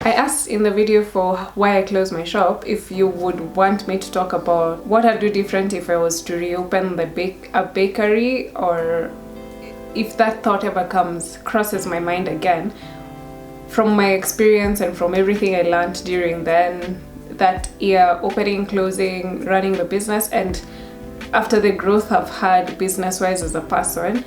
I asked in the video for why I closed my shop if you would want me to talk about what I'd do different if I was to reopen a bakery, or if that thought ever crosses my mind again. From my experience and from everything I learned during that year, opening, closing, running the business, and after the growth I've had business-wise as a person,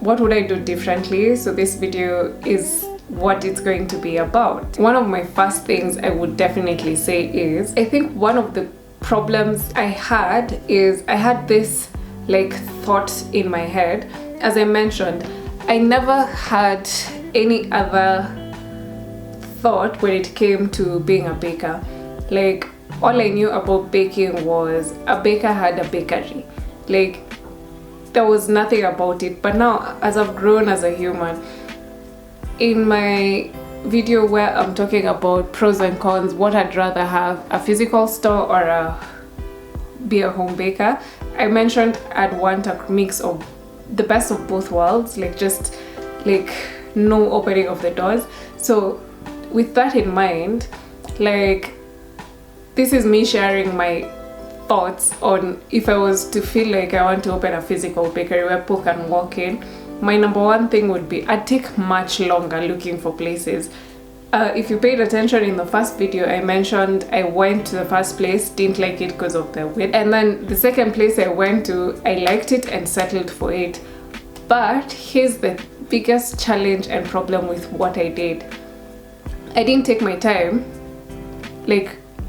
what would I do differently? So this video is what it's going to be about. One of my first things I would definitely say is, I think one of the problems I had is I had this thought in my head. As I mentioned, I never had any other thought when it came to being a baker. All I knew about baking was a baker had a bakery. There was nothing about it. But now, as I've grown as a human, in my video where I'm talking about pros and cons, what I'd rather have, a physical store or be a home baker, I mentioned I'd want a mix of the best of both worlds, no opening of the doors. So with that in mind, this is me sharing my thoughts on if I was to feel like I want to open a physical bakery where people can walk in. My number one thing would be I'd take much longer looking for places. If you paid attention in the first video, I mentioned I went to the first place, didn't like it because of the width, and then the second place I went to, I liked it and settled for it. But here's the biggest challenge and problem with what I did. I didn't take my time.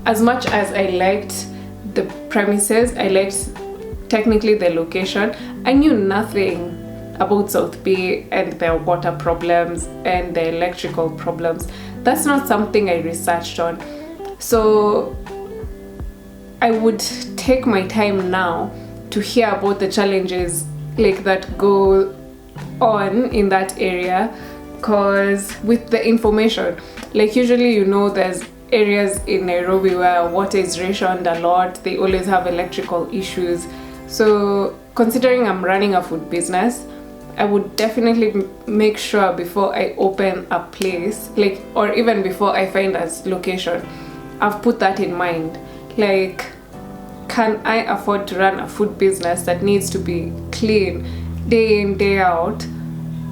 As much as I liked the premises, I liked technically the location, I knew nothing about South Bay and their water problems and the electrical problems. That's not something I researched on. So I would take my time now to hear about the challenges that go on in that area, because with the information, usually there's areas in Nairobi where water is rationed a lot, they always have electrical issues. So considering I'm running a food business, I would definitely make sure before I open a place, or even before I find a location, I've put that in mind. Can I afford to run a food business that needs to be clean day in, day out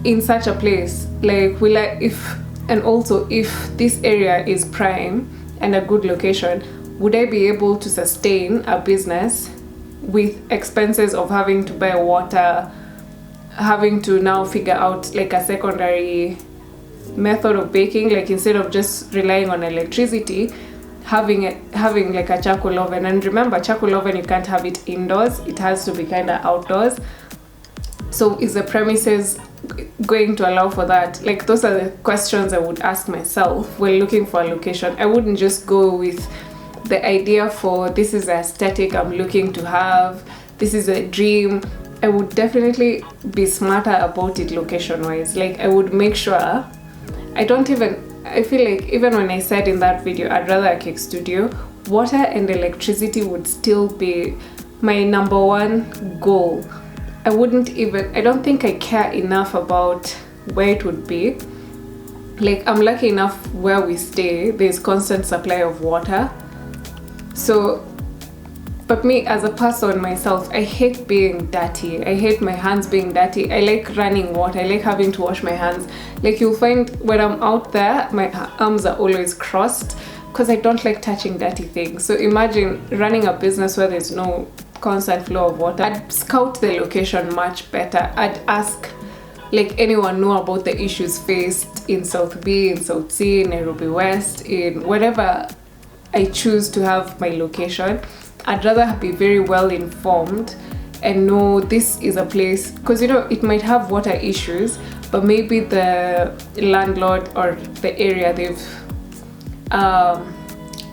in such a place? Will I, and also if this area is prime and a good location, would I be able to sustain a business with expenses of having to buy water, having to now figure out a secondary method of baking, instead of just relying on electricity, having a charcoal oven. And remember, charcoal oven, you can't have it indoors, it has to be kind of outdoors. So is the premises going to allow for that? Those are the questions I would ask myself when looking for a location. I wouldn't just go with the idea for this is the aesthetic I'm looking to have, this is a dream. I would definitely be smarter about it location-wise. I would make sure I feel even when I said in that video I'd rather a cake studio, water and electricity would still be my number one goal. I don't think I care enough about where it would be. I'm lucky enough where we stay, there's constant supply of water. So, but me as a person myself, I hate being dirty. I hate my hands being dirty. I like running water. I like having to wash my hands. You'll find when I'm out there, my arms are always crossed because I don't like touching dirty things. So imagine running a business where there's no constant flow of water. I'd scout the location much better. I'd ask anyone know about the issues faced in South B, in South C, in Nairobi West, in whatever I choose to have my location. I'd rather be very well informed and know this is a place, because it might have water issues, but maybe the landlord or the area, they've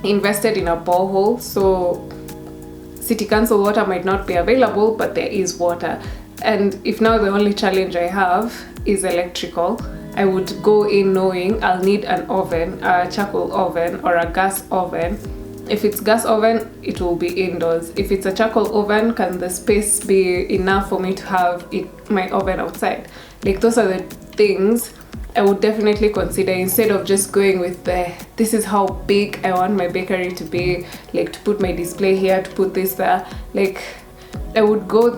invested in a borehole, so city council water might not be available, but there is water. And if now the only challenge I have is electrical, I would go in knowing I'll need an oven, a charcoal oven or a gas oven. If it's gas oven, it will be indoors. If it's a charcoal oven, can the space be enough for me to have my oven outside? Those are the things I would definitely consider, instead of just going with this is how big I want my bakery to be, like to put my display here, to put this there, like I would go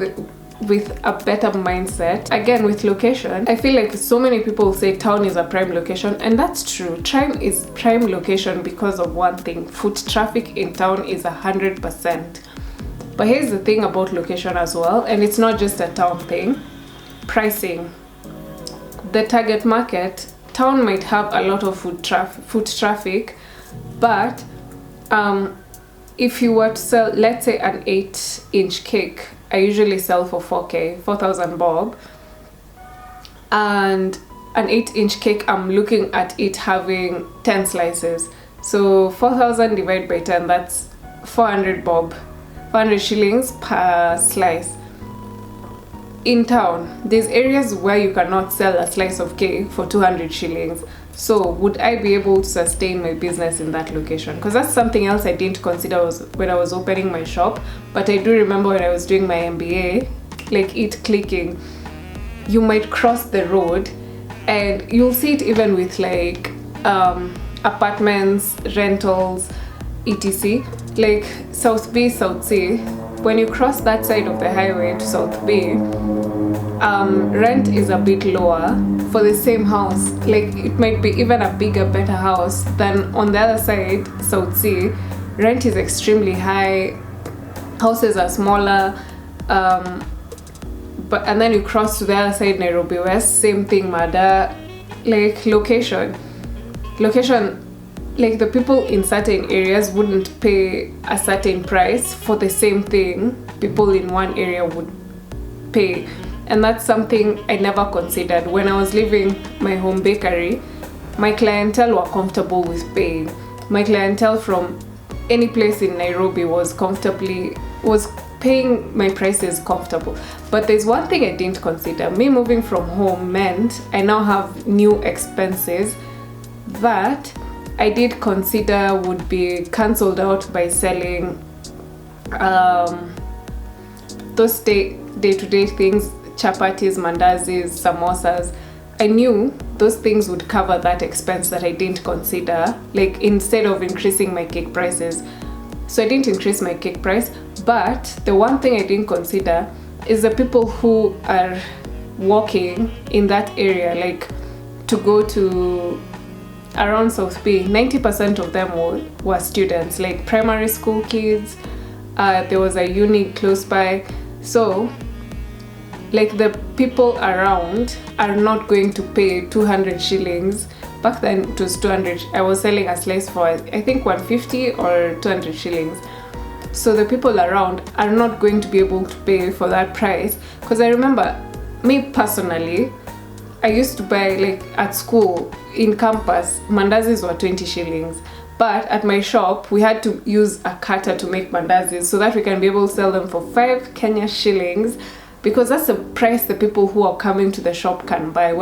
with a better mindset. Again, with location, I feel like so many people say town is a prime location, and that's true. Town is prime location because of one thing: foot traffic in town is 100%. But here's the thing about location as well, and it's not just a town thing: pricing. The target market, town might have a lot of foot traffic, but if you were to sell, let's say, an 8-inch cake, I usually sell for 4,000 bob, and an 8-inch cake, I'm looking at it having 10 slices, so 4,000 divided by 10, that's 400 bob, 400 shillings per slice. In town, there's areas where you cannot sell a slice of cake for 200 shillings. So would I be able to sustain my business in that location? Because that's something else I didn't consider when I was opening my shop. But I do remember when I was doing my MBA, like it clicking. You might cross the road, and you'll see it even with like apartments, rentals, etc. Like South B, South C. When you cross that side of the highway to South B, rent is a bit lower for the same house. Like it might be even a bigger, better house than on the other side, South C. Rent is extremely high. Houses are smaller. And then you cross to the other side, Nairobi West, same thing, Mada. Like location, like the people in certain areas wouldn't pay a certain price for the same thing people in one area would pay. And that's something I never considered. When I was leaving my home bakery, my clientele were comfortable with paying. My clientele from any place in Nairobi was paying my prices comfortable. But there's one thing I didn't consider. Me moving from home meant I now have new expenses that I did consider would be cancelled out by selling those day-to-day things, chapatis, mandazis, samosas. I knew those things would cover that expense that I didn't consider, like instead of increasing my cake prices. So I didn't increase my cake price, but the one thing I didn't consider is the people who are walking in that area, like to go to around South B. 90% of them were students, like primary school kids. There was a uni close by, so like the people around are not going to pay 200 shillings. Back then it was 200. I was selling a slice for I think 150 or 200 shillings. So the people around are not going to be able to pay for that price. Because I remember, me personally, I used to buy, like at school, in campus, mandazis were 20 shillings. But at my shop, we had to use a cutter to make mandazis so that we can be able to sell them for 5 Kenya shillings, because that's the price the people who are coming to the shop can buy.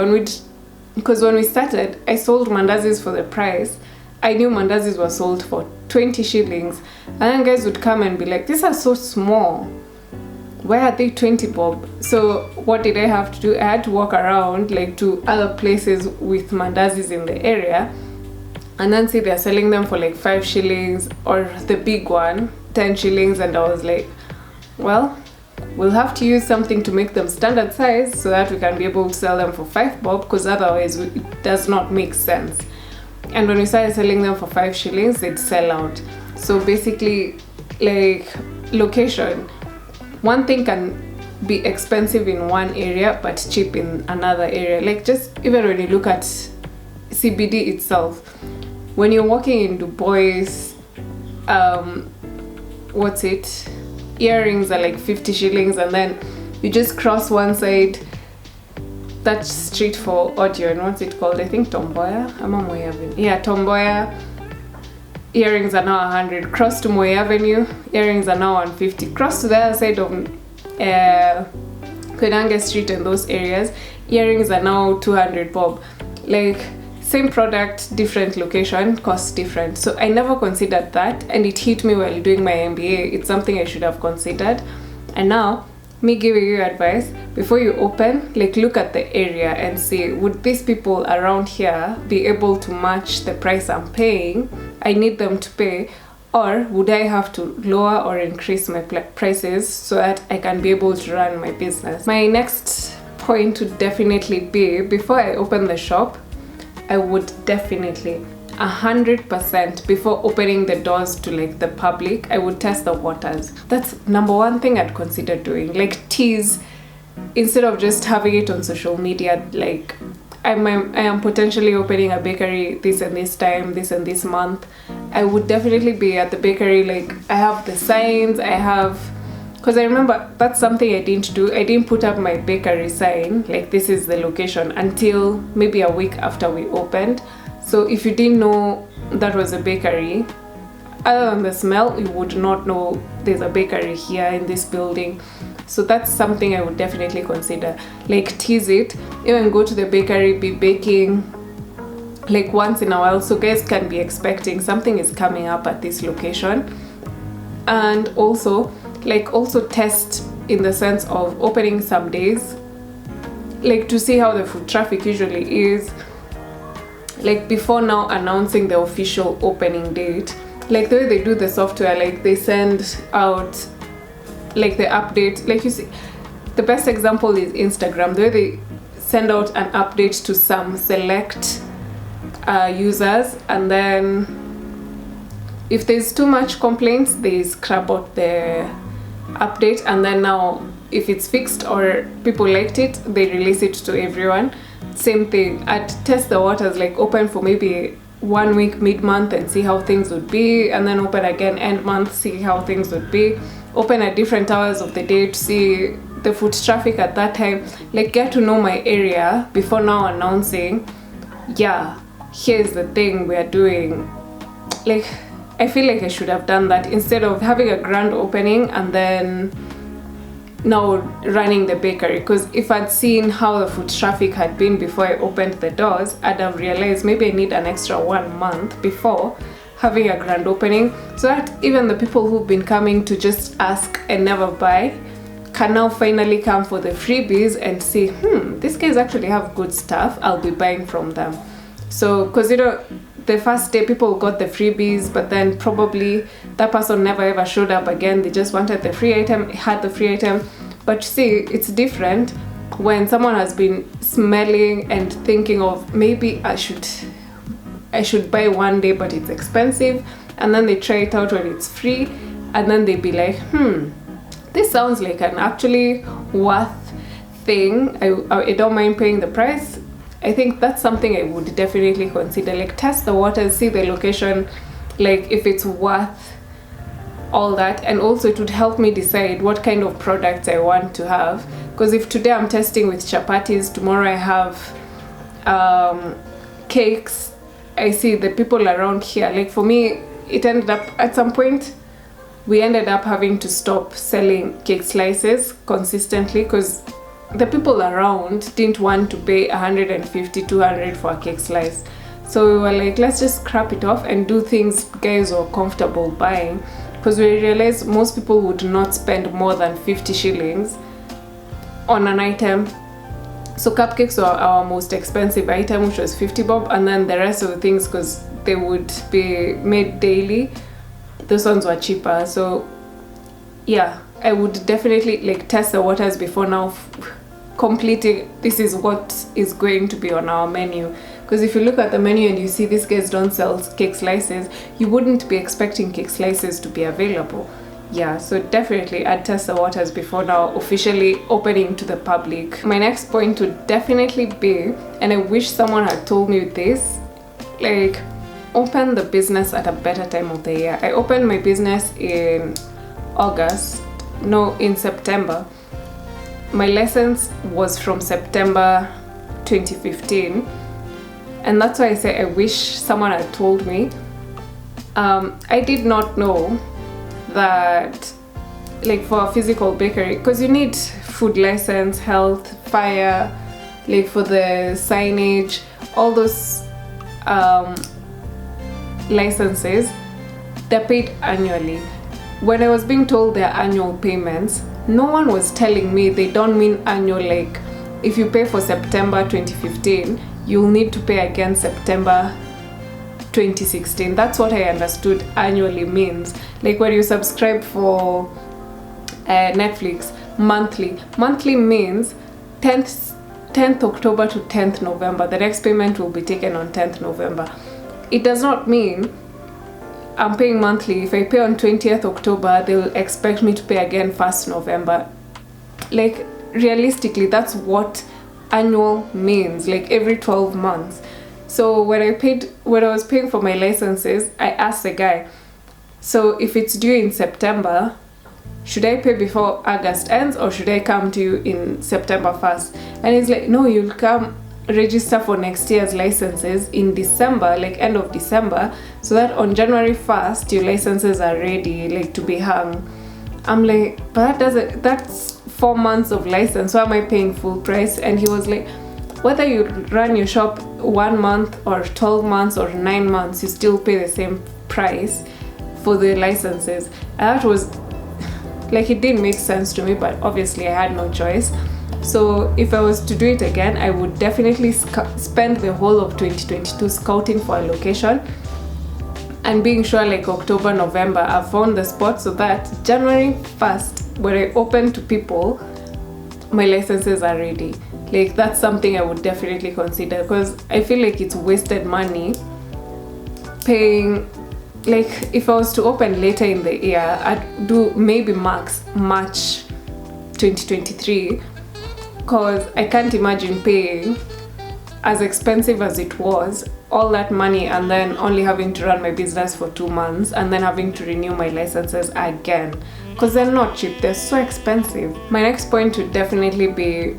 Because when we started, I sold mandazis for the price. I knew mandazis were sold for 20 shillings. And then guys would come and be like, these are so small. Why are they 20 bob? So what did I have to do? I had to walk around like to other places with mandazis in the area and then see they're selling them for like 5 shillings, or the big one 10 shillings, and I was like, well, we'll have to use something to make them standard size so that we can be able to sell them for 5 bob, because otherwise it does not make sense. And when we started selling them for 5 shillings, they'd sell out. So basically, like location, one thing can be expensive in one area but cheap in another area. Like just even when you look at CBD itself, when you're walking in Du Bois, earrings are like 50 shillings, and then you just cross one side, that street for audio, and what's it called? I think Tomboya. Tomboya. Earrings are now 100. Cross to Moi Avenue, earrings are now 150. Cross to the other side of Koinange Street and those areas, earrings are now 200 bob. Like same product, different location, cost different. So I never considered that, and it hit me while doing my MBA. It's something I should have considered. And now me giving you advice, before you open, like look at the area and see, would these people around here be able to match the price I'm paying, I need them to pay, or would I have to lower or increase my prices so that I can be able to run my business? My next point would definitely be, before I open the shop, I would definitely 100% before opening the doors to like the public, I would test the waters. That's number one thing I'd consider doing. Like tease, instead of just having it on social media, like I am potentially opening a bakery this and this time, this and this month. I would definitely be at the bakery, like I have the signs, because I remember that's something I didn't do. I didn't put up my bakery sign, like this is the location, until maybe a week after we opened. So if you didn't know that was a bakery, other than the smell, you would not know there's a bakery here in this building. So that's something I would definitely consider. Like tease it, even go to the bakery, be baking like once in a while, so guys can be expecting something is coming up at this location. And also test in the sense of opening some days, like to see how the foot traffic usually is, like before now announcing the official opening date. Like the way they do the software, like they send out like the update, like you see, the best example is Instagram, the way they send out an update to some select users, and then if there's too much complaints, they scrap out the update, and then now if it's fixed or people liked it, they release it to everyone. Same thing, I'd test the waters, like open for maybe 1 week mid-month and see how things would be, and then open again end month, see how things would be, open at different hours of the day to see the foot traffic at that time, like get to know my area before now announcing, yeah, here's the thing we are doing. Like I feel like I should have done that instead of having a grand opening and then now running the bakery, because if I'd seen how the foot traffic had been before I opened the doors, I'd have realized maybe I need an extra 1 month before having a grand opening, so that even the people who've been coming to just ask and never buy can now finally come for the freebies and see, these guys actually have good stuff, I'll be buying from them. So because the first day people got the freebies, but then probably that person never ever showed up again, they just wanted the free item, had the free item. But see, it's different when someone has been smelling and thinking of, maybe I should buy one day but it's expensive, and then they try it out when it's free, and then they be like, this sounds like an actually worth thing, I don't mind paying the price. I think that's something I would definitely consider, like test the waters, see the location, like if it's worth all that. And also it would help me decide what kind of products I want to have, because if today I'm testing with chapatis, tomorrow I have cakes, I see the people around here, like for me it ended up at some point we ended up having to stop selling cake slices consistently, because the people around didn't want to pay 150, 200 for a cake slice. So we were like, let's just scrap it off and do things guys were comfortable buying, because we realized most people would not spend more than 50 shillings on an item. So cupcakes were our most expensive item, which was 50 bob, and then the rest of the things, because they would be made daily, those ones were cheaper. So yeah, I would definitely like test the waters before now completing, this is what is going to be on our menu. Because if you look at the menu and you see these guys don't sell cake slices, you wouldn't be expecting cake slices to be available. Yeah, so definitely I'd test the waters before now officially opening to the public. My next point would definitely be, and I wish someone had told me this, like open the business at a better time of the year. I opened my business in September. My license was from September 2015, and that's why I say I wish someone had told me. I did not know that like for a physical bakery, because you need food license, health, fire, like for the signage, all those licenses, they're paid annually. When I was being told their annual payments, no one was telling me they don't mean annual, like if you pay for September 2015, you'll need to pay again September 2016. That's what I understood annually means. Like when you subscribe for Netflix monthly means 10th October to 10th November. The next payment will be taken on 10th November. It does not mean I'm paying monthly. If I pay on 20th October, they'll expect me to pay again 1st November. Like realistically, that's what annual means, like every 12 months. So when I was paying for my licenses, I asked the guy, so if it's due in September, should I pay before August ends or should I come to you in September 1st? And he's like, no, you'll come register for next year's licenses in December, like end of December, so that on January 1st your licenses are ready, like to be hung. I'm like, but that's 4 months of license, so am I paying full price? And he was like, whether you run your shop 1 month or 12 months or 9 months, you still pay the same price for the licenses. And that was like, it didn't make sense to me, but obviously I had no choice. So if I was to do it again, I would definitely spend the whole of 2022 scouting for a location and being sure like October, November, I've found the spot so that January 1st, when I open to people, my licenses are ready. Like that's something I would definitely consider, because I feel like it's wasted money paying. Like if I was to open later in the year, I'd do maybe max March 2023, because I can't imagine paying, as expensive as it was, all that money and then only having to run my business for 2 months and then having to renew my licenses again, because they're not cheap, they're so expensive. My next point would definitely be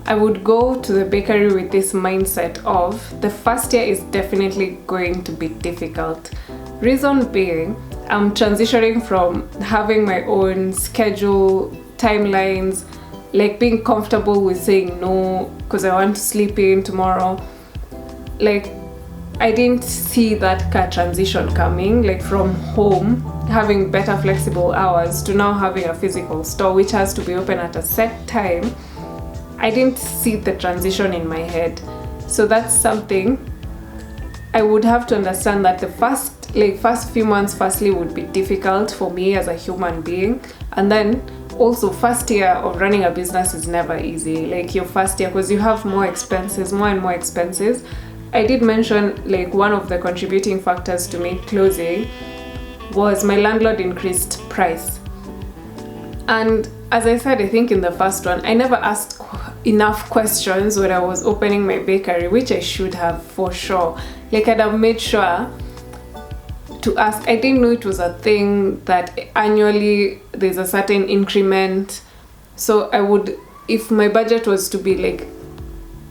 I would go to the bakery with this mindset of the first year is definitely going to be difficult. Reason being, I'm transitioning from having my own schedule, timelines, like being comfortable with saying no because I want to sleep in tomorrow. Like I didn't see that transition coming, like from home having better flexible hours to now having a physical store which has to be open at a set time. I didn't see the transition in my head. So that's something I would have to understand, that the first few months firstly would be difficult for me as a human being, and then also first year of running a business is never easy, like your first year, because you have more and more expenses. I did mention like one of the contributing factors to me closing was my landlord increased price. And as I said, I think in the first one, I never asked enough questions when I was opening my bakery, which I should have for sure. Like I'd have made sure to ask. I didn't know it was a thing that annually there's a certain increment. So I would, if my budget was to be like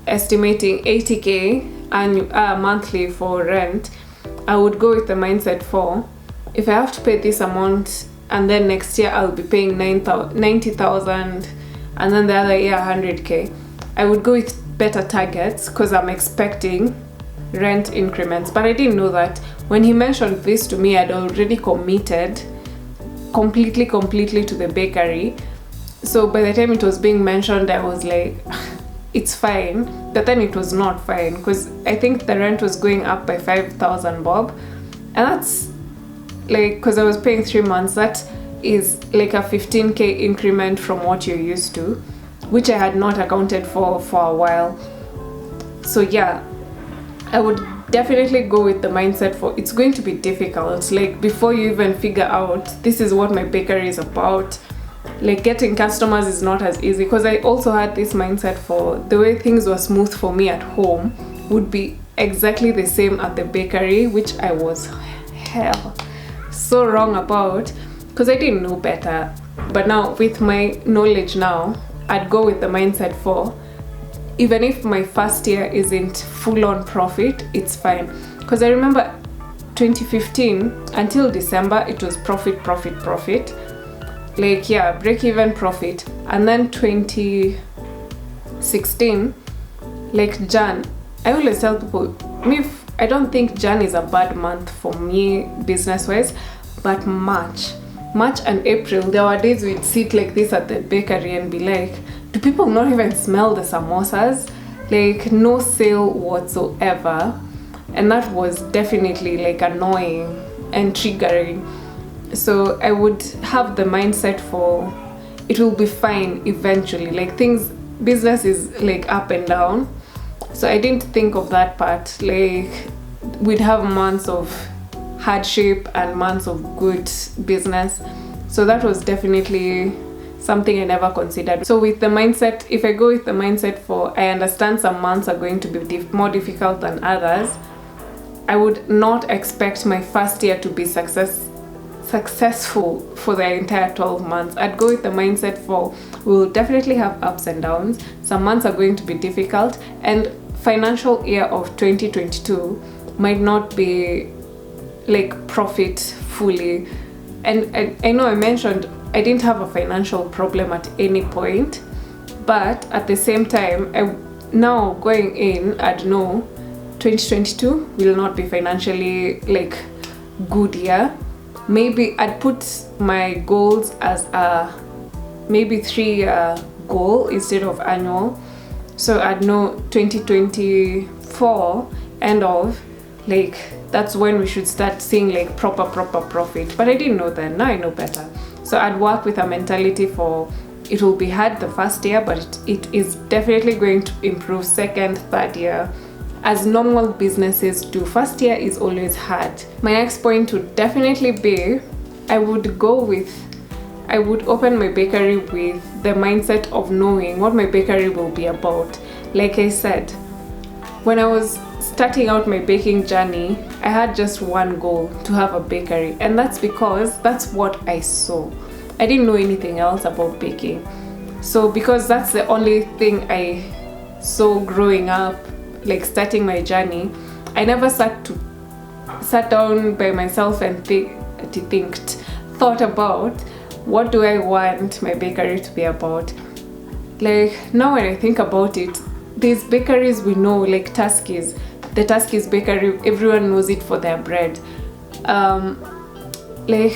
estimating 80k monthly for rent, I would go with the mindset for, if I have to pay this amount and then next year I'll be paying 90,000 and then the other year 100k, I would go with better targets because I'm expecting rent increments. But I didn't know that. When he mentioned this to me, I'd already committed completely to the bakery. So by the time it was being mentioned, I was like, it's fine. But then it was not fine, because I think the rent was going up by 5,000 bob, and that's like, because I was paying 3 months, that is like a 15k increment from what you're used to, which I had not accounted for a while. So yeah, I would definitely go with the mindset for, it's going to be difficult. Like before you even figure out this is what my bakery is about, like getting customers is not as easy, because I also had this mindset for the way things were smooth for me at home would be exactly the same at the bakery, which I was so wrong about, because I didn't know better. But now with my knowledge now, I'd go with the mindset for, even if my first year isn't full on profit, it's fine. Because I remember 2015 until December, it was profit, like yeah, break even profit. And then 2016, like Jan, I always tell people, I don't think Jan is a bad month for me business wise, but March March and April, there were days we'd sit like this at the bakery and be like, do people not even smell the samosas? Like, no sale whatsoever. And that was definitely like annoying and triggering. So I would have the mindset for it will be fine eventually. Like, business is like up and down. So I didn't think of that part. Like, we'd have months of hardship and months of good business. So that was definitely something I never considered. So with the mindset, if I go with the mindset for I understand some months are going to be more difficult than others, I would not expect my first year to be successful for the entire 12 months. I'd go with the mindset for we'll definitely have ups and downs. Some months are going to be difficult, and financial year of 2022 might not be like profit fully. And I know I mentioned I didn't have a financial problem at any point, but at the same time, now going in, I'd know 2022 will not be financially like good year. Maybe I'd put my goals as a maybe 3-year goal instead of annual. So I'd know 2024 end of, like, that's when we should start seeing like proper profit. But I didn't know then. Now I know better. So I'd work with a mentality for it will be hard the first year, but it is definitely going to improve second, third year, as normal businesses do. First year is always hard. My next point would definitely be I would open my bakery with the mindset of knowing what my bakery will be about. Like I said, when I was starting out my baking journey, I had just one goal, to have a bakery, and that's because that's what I saw. I didn't know anything else about baking. So because that's the only thing I saw growing up, like starting my journey, I never sat down by myself and thought about what do I want my bakery to be about. Like, now when I think about it, these bakeries we know, like Tuskie's, the Tuskie's bakery, everyone knows it for their bread. Like,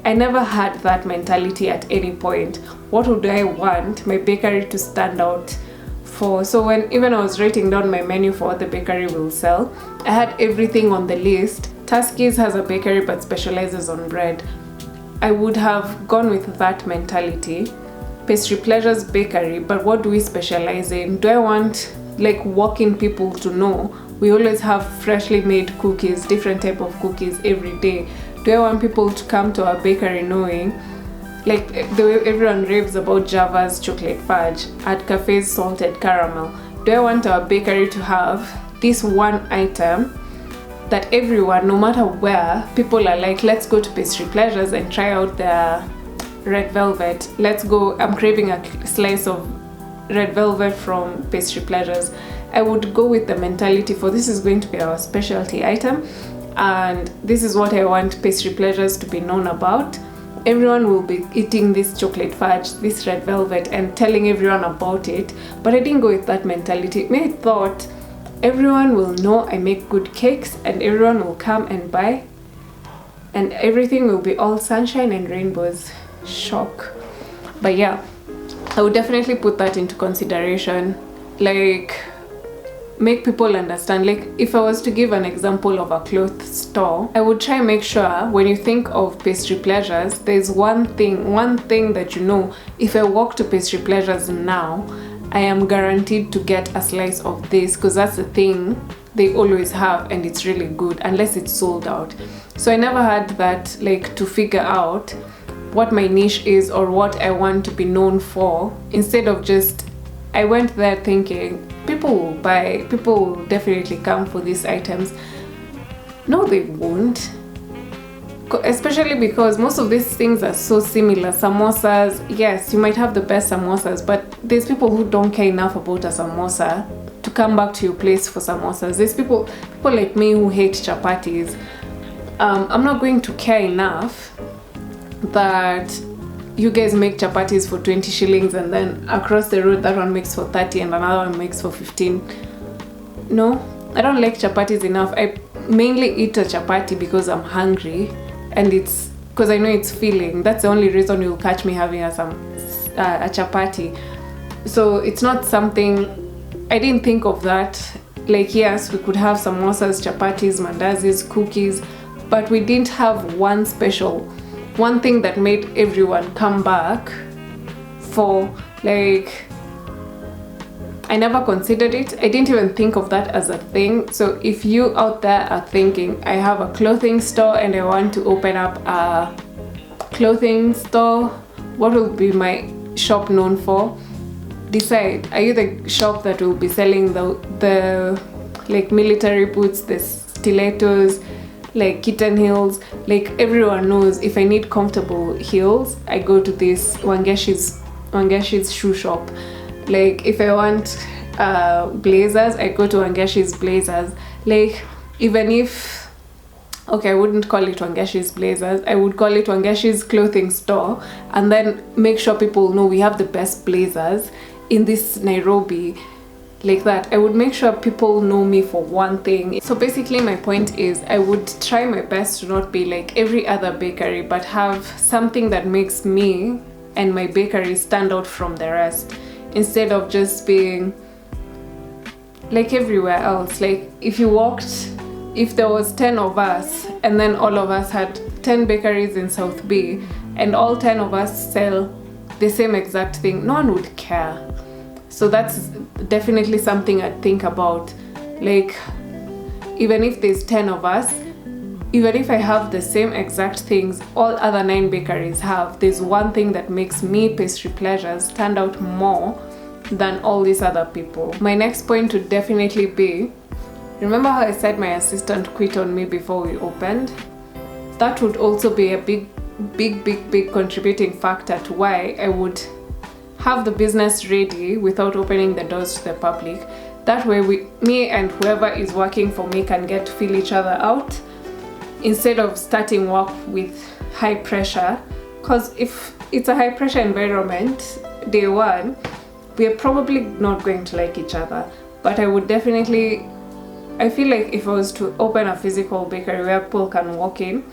I never had that mentality at any point. What would I want my bakery to stand out for? So even I was writing down my menu for what the bakery will sell, I had everything on the list. Tuskie's has a bakery but specializes on bread. I would have gone with that mentality. Pastry Pleasure's bakery, but what do we specialize in? Do I want like walk-in people to know we always have freshly made cookies, different type of cookies every day? Do I want people to come to our bakery knowing, like the way everyone raves about Java's chocolate fudge, at Cafe's salted caramel? Do I want our bakery to have this one item that everyone, no matter where, people are like, let's go to Pastry Pleasures and try out their red velvet. Let's go, I'm craving a slice of red velvet from Pastry Pleasures. I would go with the mentality for this is going to be our specialty item, and this is what I want Pastry Pleasures to be known about. Everyone will be eating this chocolate fudge, this red velvet, and telling everyone about it. But I didn't go with that mentality. I thought everyone will know I make good cakes and everyone will come and buy, and everything will be all sunshine and rainbows. Shock. But yeah, I would definitely put that into consideration. Like, make people understand. Like, if I was to give an example of a clothes store, I would try and make sure when you think of Pastry Pleasures, there's one thing that you know, if I walk to Pastry Pleasures now, I am guaranteed to get a slice of this, because that's the thing they always have and it's really good, unless it's sold out. So I never had that, like, to figure out what my niche is or what I want to be known for. Instead of just, I went there thinking people will buy, people will definitely come for these items. No, they won't. Especially because most of these things are so similar. Samosas, yes, you might have the best samosas, but there's people who don't care enough about a samosa to come back to your place for samosas. There's people like me who hate chapatis. I'm not going to care enough that you guys make chapatis for 20 shillings and then across the road that one makes for 30 and another one makes for 15. No, I don't like chapatis enough. I mainly eat a chapati because I'm hungry and it's because I know it's filling. That's the only reason you'll catch me having a chapati. So it's not something, I didn't think of that. Like, yes, we could have samosas, chapatis, mandazis, cookies, but we didn't have one thing that made everyone come back for, like, I never considered it. I didn't even think of that as a thing. So if you out there are thinking, I have a clothing store and I want to open up a clothing store, what will be my shop known for? Decide. Are you the shop that will be selling the like military boots, the stilettos, like kitten heels? Like, everyone knows if I need comfortable heels, I go to this Wangeshi's shoe shop. Like, if I want blazers, I go to Wangeshi's blazers. Like, even if, okay, I wouldn't call it Wangeshi's blazers, I would call it Wangeshi's clothing store, and then make sure people know we have the best blazers in this Nairobi. Like that, I would make sure people know me for one thing. So basically my point is, I would try my best to not be like every other bakery, but have something that makes me and my bakery stand out from the rest, instead of just being like everywhere else. Like, if there was 10 of us and then all of us had 10 bakeries in South B and all 10 of us sell the same exact thing, no one would care. So that's definitely something I'd think about. Like, even if there's 10 of us, even if I have the same exact things all other 9 bakeries have, there's one thing that makes me, Pastry Pleasures, stand out more than all these other people. My next point would definitely be, remember how I said my assistant quit on me before we opened? That would also be a big contributing factor to why I would have the business ready without opening the doors to the public. That way me and whoever is working for me can get to feel each other out, instead of starting work with high pressure. Because if it's a high pressure environment, day one, we're probably not going to like each other. But I would definitely, I feel like if I was to open a physical bakery where people can walk in,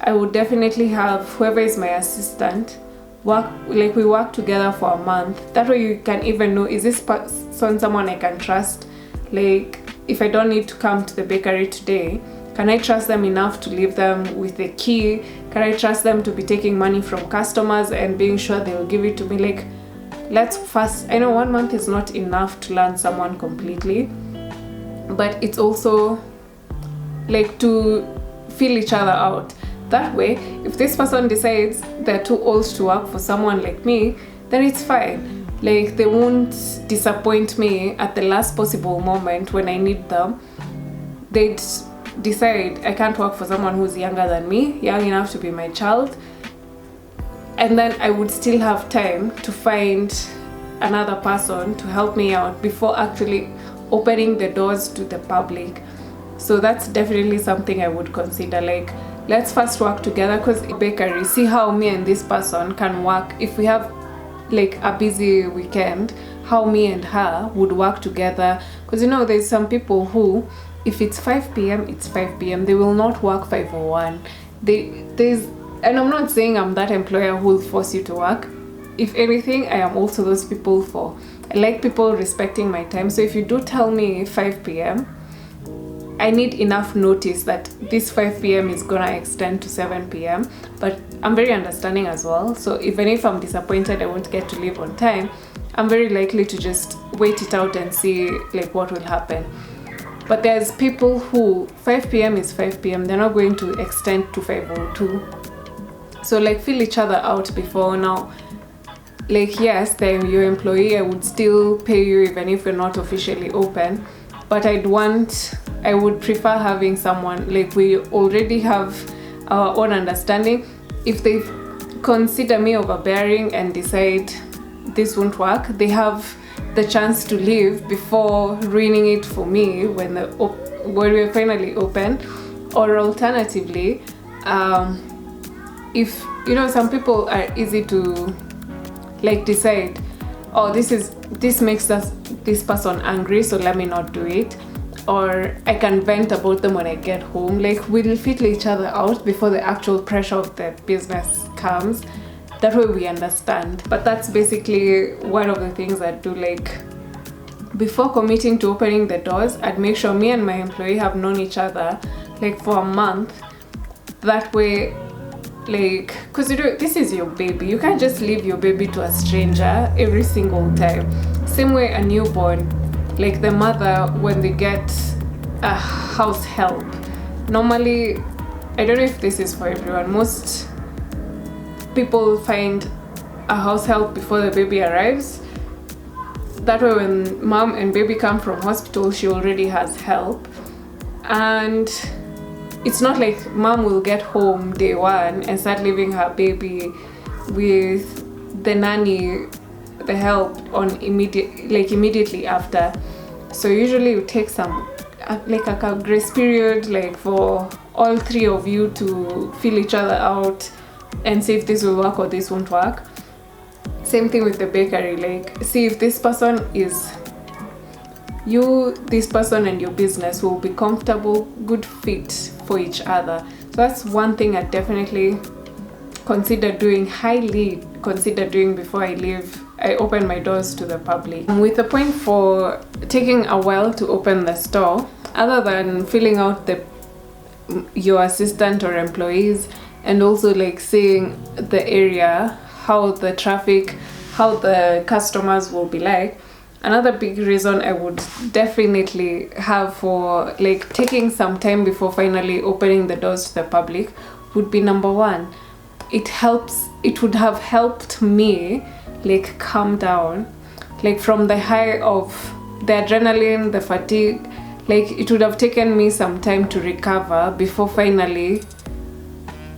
I would definitely have whoever is my assistant we work together for a month. That way you can even know, is this person someone I can trust? Like, if I don't need to come to the bakery today, can I trust them enough to leave them with the key? Can I trust them to be taking money from customers and being sure they'll give it to me? Like, let's first, I know 1 month is not enough to learn someone completely, but it's also like to feel each other out. That way, if this person decides they're too old to work for someone like me, then it's fine. Like, they won't disappoint me at the last possible moment when I need them. They'd decide I can't work for someone who's younger than me, young enough to be my child, and then I would still have time to find another person to help me out before actually opening the doors to the public. So that's definitely something I would consider. Like, let's first work together, because bakery, see how me and this person can work. If we have like a busy weekend, how me and her would work together. Because there's some people who, if it's 5 p.m, it's 5 p.m. They will not work 5:01. And I'm not saying I'm that employer who will force you to work. If anything, I am also those people I like people respecting my time. So if you do tell me 5 p.m, I need enough notice that this 5 p.m. is gonna extend to 7 p.m. But I'm very understanding as well. So even if I'm disappointed I won't get to leave on time, I'm very likely to just wait it out and see like what will happen. But there's people who 5 p.m. is 5 p.m. They're not going to extend to 5:02. So like, feel each other out before now. Like, yes, they're your employee. I would still pay you even if you're not officially open. But I would prefer having someone, like, we already have our own understanding. If they consider me overbearing and decide this won't work, they have the chance to leave before ruining it for me when we're finally open. Or alternatively, if some people are easy to like decide, oh, this makes this person angry, so let me not do it. or I can vent about them when I get home. Like, we'll feel each other out before the actual pressure of the business comes. That way we understand. But that's basically one of the things I do. Like, before committing to opening the doors, I'd make sure me and my employee have known each other like for a month. That way, like, because this is your baby. You can't just leave your baby to a stranger every single time. Same way a newborn, like the mother, when they get a house help, normally, I don't know if this is for everyone, most people find a house help before the baby arrives. That way when mom and baby come from hospital, she already has help. And it's not like mom will get home day one and start leaving her baby with the nanny, the help on immediately after. So usually you take some like a grace period, like for all three of you to feel each other out and see if this will work or this won't work. Same thing with the bakery, like see if this person this person and your business will be comfortable, good fit for each other. So that's one thing I definitely highly consider doing before I open my doors to the public. With the point for taking a while to open the store, other than filling out your assistant or employees, and also like seeing the area, how the traffic, how the customers will be like. Another big reason I would definitely have for like taking some time before finally opening the doors to the public would be number one. It would have helped me like calm down, like from the high of the adrenaline, the fatigue. Like, it would have taken me some time to recover before finally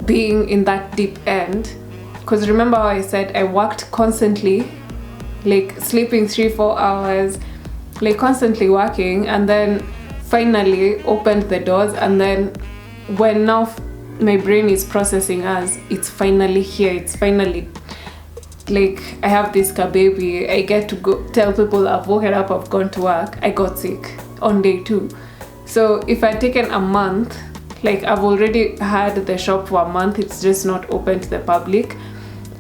being in that deep end. Because remember how I said I worked constantly, like sleeping 3-4 hours, like constantly working, and then finally opened the doors. And then when now my brain is processing as it's finally here, it's finally like I have this baby, I get to go tell people I've woken up, I've gone to work, I got sick on day 2. So if I'd taken a month, like I've already had the shop for a month, it's just not open to the public,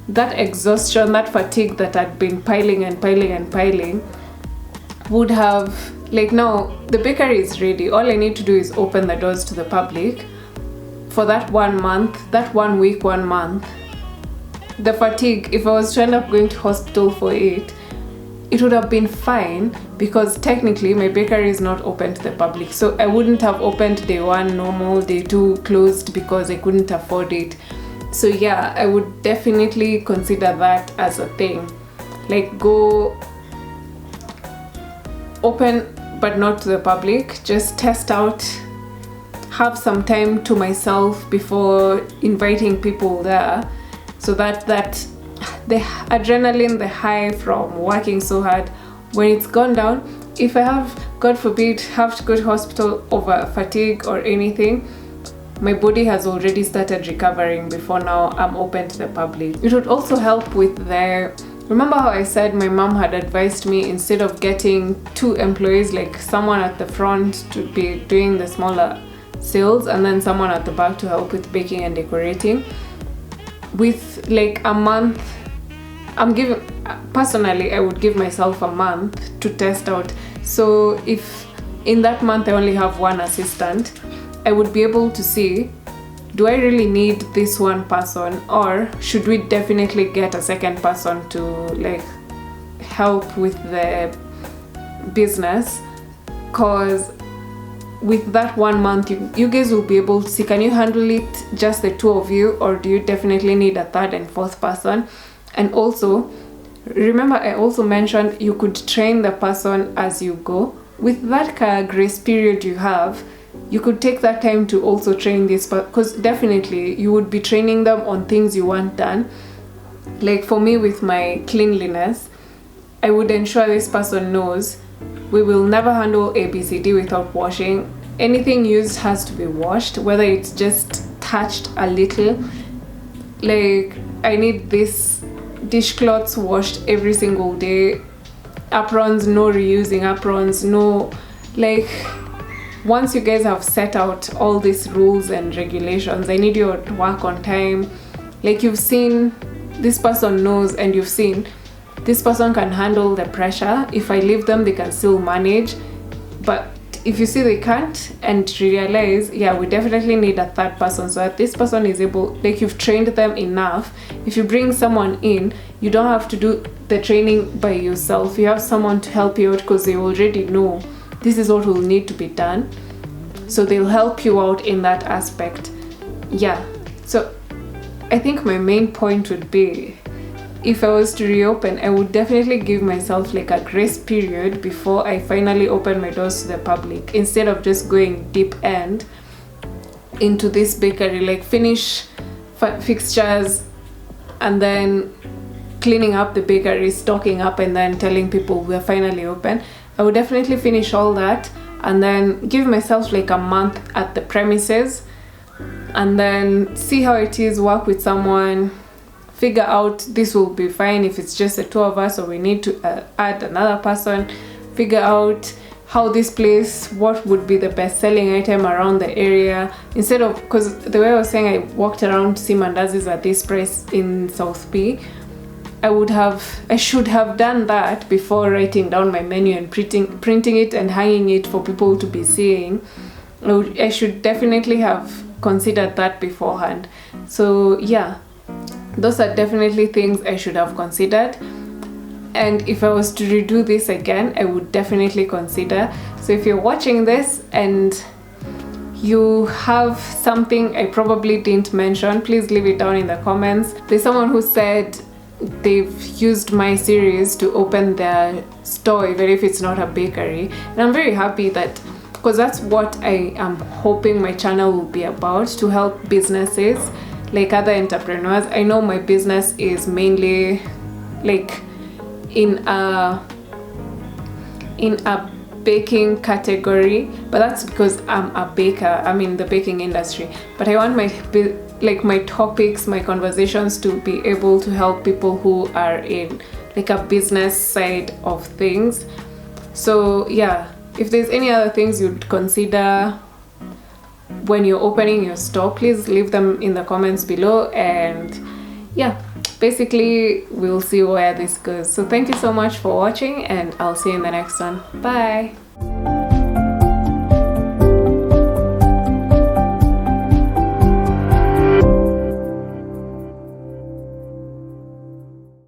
that exhaustion, that fatigue that had been piling would have, like, now the bakery is ready, all I need to do is open the doors to the public. For that 1 month, that 1 week, 1 month, the fatigue, if I was to end up going to hospital for it would have been fine, because technically my bakery is not open to the public. So I wouldn't have opened day 1 normal, day 2 closed, because I couldn't afford it. So yeah, I would definitely consider that as a thing. Like, go open but not to the public, just test out, have some time to myself before inviting people there, so that the adrenaline, the high from working so hard, when it's gone down, if I have, God forbid, have to go to hospital over fatigue or anything, my body has already started recovering before now I'm open to the public. It would also help with remember how I said my mom had advised me, instead of getting 2 employees, like someone at the front to be doing the smaller sales and then someone at the back to help with baking and decorating, with like a month, personally I would give myself a month to test out. So if in that month I only have 1 assistant, I would be able to see, do I really need this 1 person, or should we definitely get a second person to like help with the business? Because with that 1 month, you guys will be able to see, can you handle it just the 2 of you, or do you definitely need a 3rd and 4th person? And also remember, I also mentioned you could train the person as you go. With that grace period you have, you could take that time to also train this, because definitely you would be training them on things you want done. Like for me, with my cleanliness, I would ensure this person knows we will never handle ABCD without washing. Anything used has to be washed, whether it's just touched a little. Like, I need this dishcloths washed every single day. Aprons, no reusing aprons, no, like, once you guys have set out all these rules and regulations, I need you to work on time. Like, you've seen this person knows, and you've seen this person can handle the pressure. If I leave them, they can still manage. But if you see they can't, and realize, yeah, we definitely need a third person, so that this person is able, like, you've trained them enough. If you bring someone in, you don't have to do the training by yourself. You have someone to help you out, because they already know this is what will need to be done. So they'll help you out in that aspect. Yeah, so I think my main point would be, if I was to reopen, I would definitely give myself like a grace period before I finally open my doors to the public, instead of just going deep end into this bakery, like finish fixtures and then cleaning up the bakery, stocking up, and then telling people we're finally open. I would definitely finish all that and then give myself like a month at the premises, and then see how it is, work with someone, figure out this will be fine if it's just the two of us, or we need to add another person, figure out how this place, what would be the best selling item around the area, instead of, because the way I was saying, I walked around to see mandazis at this price in South B. I should have done that before writing down my menu and printing it and hanging it for people to be seeing. I should definitely have considered that beforehand. So yeah, those are definitely things I should have considered. And if I was to redo this again, I would definitely consider. So if you're watching this and you have something I probably didn't mention, please leave it down in the comments. There's someone who said they've used my series to open their store, even if it's not a bakery. And I'm very happy that, because that's what I am hoping my channel will be about, to help businesses like other entrepreneurs. I know my business is mainly like in a baking category, but that's because I'm a baker. I'm in the baking industry. But I want my topics, my conversations to be able to help people who are in like a business side of things. So yeah, if there's any other things you'd consider when you're opening your store, please leave them in the comments below. And yeah, basically we'll see where this goes. So thank you so much for watching, and I'll see you in the next one. Bye.